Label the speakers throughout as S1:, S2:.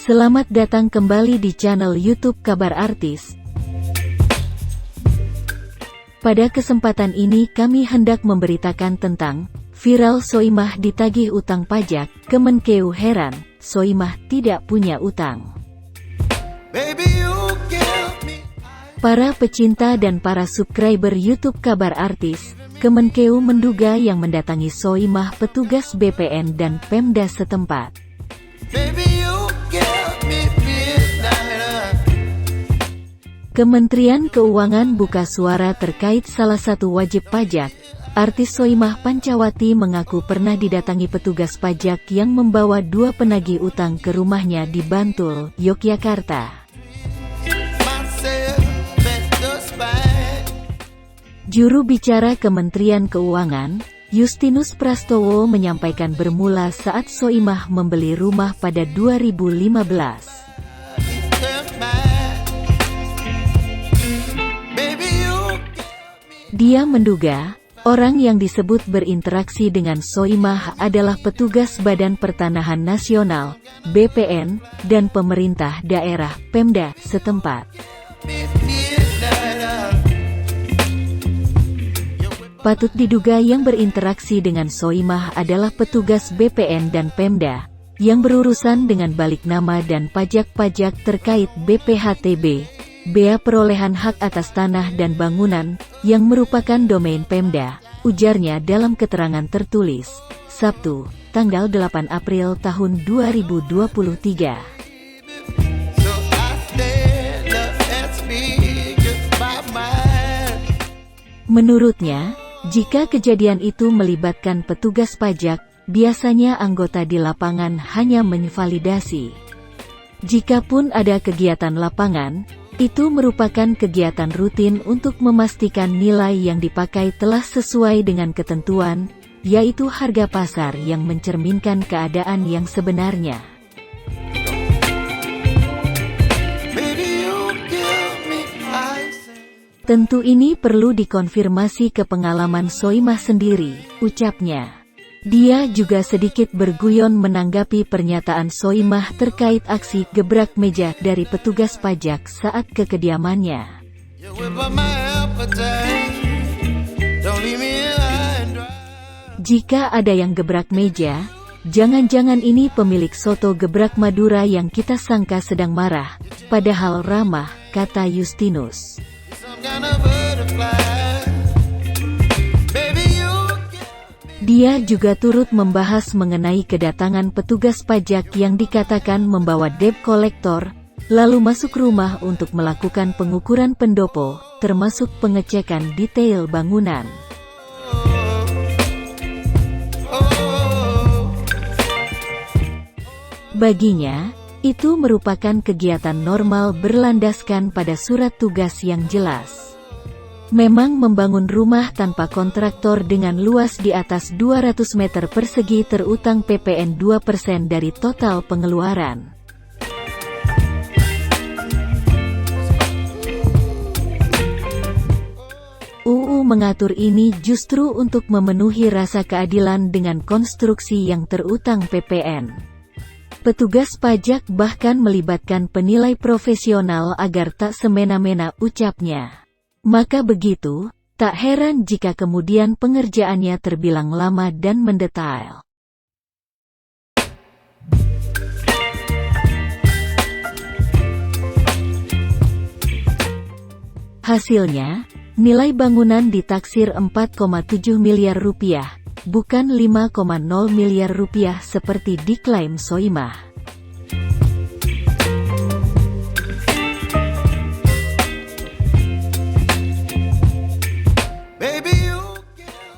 S1: Selamat datang kembali di channel YouTube Kabar Artis. Pada kesempatan ini kami hendak memberitakan tentang viral Soimah ditagih utang pajak, Kemenkeu heran, Soimah tidak punya utang. Para pecinta dan para subscriber YouTube Kabar Artis, Kemenkeu menduga yang mendatangi Soimah petugas BPN dan Pemda setempat. Kementerian Keuangan buka suara terkait salah satu wajib pajak. Artis Soimah Pancawati mengaku pernah didatangi petugas pajak yang membawa 2 penagih utang ke rumahnya di Bantul, Yogyakarta. Juru bicara Kementerian Keuangan, Justinus Prastowo menyampaikan bermula saat Soimah membeli rumah pada 2015. Dia menduga, orang yang disebut berinteraksi dengan Soimah adalah petugas Badan Pertanahan Nasional, BPN, dan pemerintah daerah, Pemda, setempat. Patut diduga yang berinteraksi dengan Soimah adalah petugas BPN dan Pemda, yang berurusan dengan balik nama dan pajak-pajak terkait BPHTB, bea perolehan hak atas tanah dan bangunan, yang merupakan domain Pemda, ujarnya dalam keterangan tertulis, Sabtu, tanggal 8 April tahun 2023. Menurutnya, jika kejadian itu melibatkan petugas pajak, biasanya anggota di lapangan hanya menvalidasi. Jikapun ada kegiatan lapangan, itu merupakan kegiatan rutin untuk memastikan nilai yang dipakai telah sesuai dengan ketentuan, yaitu harga pasar yang mencerminkan keadaan yang sebenarnya. Tentu ini perlu dikonfirmasi ke pengalaman Soimah sendiri, ucapnya. Dia juga sedikit berguyon menanggapi pernyataan Soimah terkait aksi gebrak meja dari petugas pajak saat ke kediamannya. Jika ada yang gebrak meja, jangan-jangan ini pemilik soto gebrak Madura yang kita sangka sedang marah, padahal ramah, kata Justinus. Dia juga turut membahas mengenai kedatangan petugas pajak yang dikatakan membawa debt collector, lalu masuk rumah untuk melakukan pengukuran pendopo, termasuk pengecekan detail bangunan. Baginya, itu merupakan kegiatan normal berlandaskan pada surat tugas yang jelas. Memang membangun rumah tanpa kontraktor dengan luas di atas 200 meter persegi terutang PPN 2% dari total pengeluaran. UU mengatur ini justru untuk memenuhi rasa keadilan dengan konstruksi yang terutang PPN. Petugas pajak bahkan melibatkan penilai profesional agar tak semena-mena, ucapnya. Maka begitu, tak heran jika kemudian pengerjaannya terbilang lama dan mendetail. Hasilnya, nilai bangunan ditaksir 4,7 miliar rupiah, bukan 5,0 miliar rupiah seperti diklaim Soimah.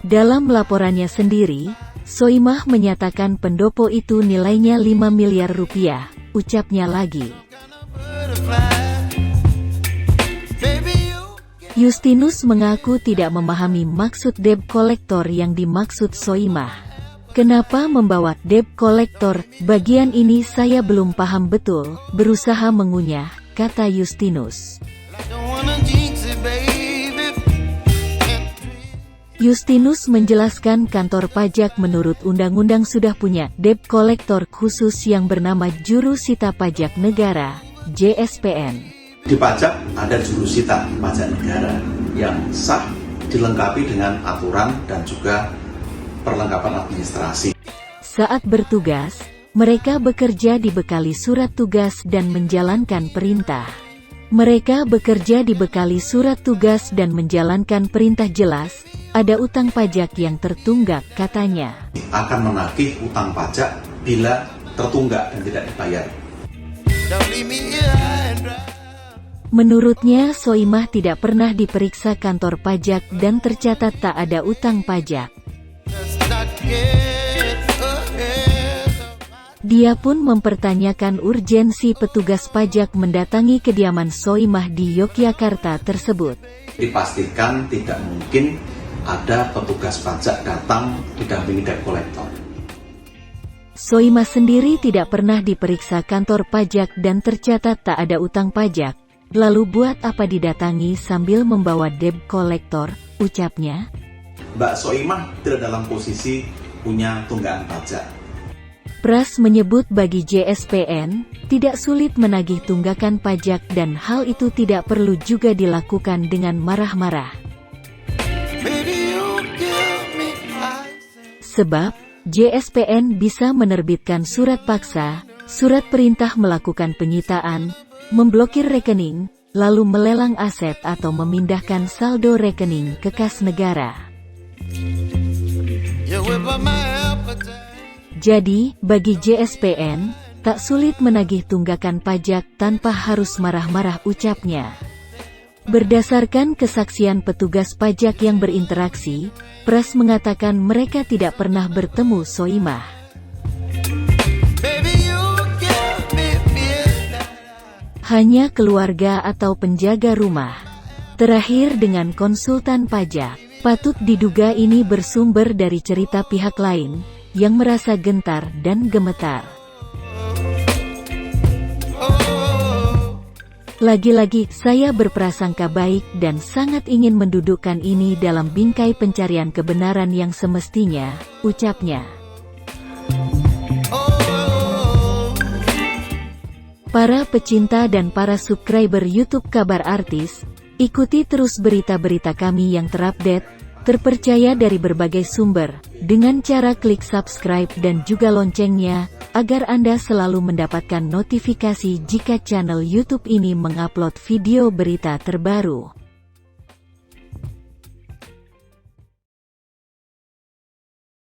S1: Dalam laporannya sendiri, Soimah menyatakan pendopo itu nilainya 5 miliar rupiah, ucapnya lagi. Justinus mengaku tidak memahami maksud debt collector yang dimaksud Soimah. Kenapa membawa debt collector, bagian ini saya belum paham betul, berusaha mengunyah, kata Justinus. Justinus menjelaskan kantor pajak menurut undang-undang sudah punya debt collector khusus yang bernama Juru Sita Pajak Negara, JSPN.
S2: Di pajak ada juru sita pajak negara yang sah, dilengkapi dengan aturan dan juga perlengkapan administrasi.
S1: Saat bertugas, mereka bekerja dibekali surat tugas dan menjalankan perintah. Mereka bekerja dibekali surat tugas dan menjalankan perintah jelas, ada utang pajak yang tertunggak, katanya.
S2: Akan menagih utang pajak bila tertunggak dan tidak dibayar.
S1: Menurutnya, Soimah tidak pernah diperiksa kantor pajak dan tercatat tak ada utang pajak. Dia pun mempertanyakan urgensi petugas pajak mendatangi kediaman Soimah di Yogyakarta tersebut.
S2: Dipastikan tidak mungkin ada petugas pajak datang didampingi debt collector.
S1: Soimah sendiri tidak pernah diperiksa kantor pajak dan tercatat tak ada utang pajak. Lalu buat apa didatangi sambil membawa debt collector, ucapnya?
S2: Mbak Soimah tidak dalam posisi punya tunggakan pajak.
S1: Pras menyebut bagi JSPN, tidak sulit menagih tunggakan pajak dan hal itu tidak perlu juga dilakukan dengan marah-marah. Sebab, JSPN bisa menerbitkan surat paksa, surat perintah melakukan penyitaan, memblokir rekening, lalu melelang aset atau memindahkan saldo rekening ke kas negara. Jadi, bagi JSPN, tak sulit menagih tunggakan pajak tanpa harus marah-marah, ucapnya. Berdasarkan kesaksian petugas pajak yang berinteraksi, Pras mengatakan mereka tidak pernah bertemu Soimah. Hanya keluarga atau penjaga rumah. Terakhir dengan konsultan pajak, patut diduga ini bersumber dari cerita pihak lain, yang merasa gentar dan gemetar. Lagi-lagi, saya berprasangka baik dan sangat ingin mendudukkan ini dalam bingkai pencarian kebenaran yang semestinya, ucapnya. Para pecinta dan para subscriber YouTube Kabar Artis, ikuti terus berita-berita kami yang terupdate, terpercaya dari berbagai sumber, dengan cara klik subscribe dan juga loncengnya, agar Anda selalu mendapatkan notifikasi jika channel YouTube ini mengupload video berita terbaru.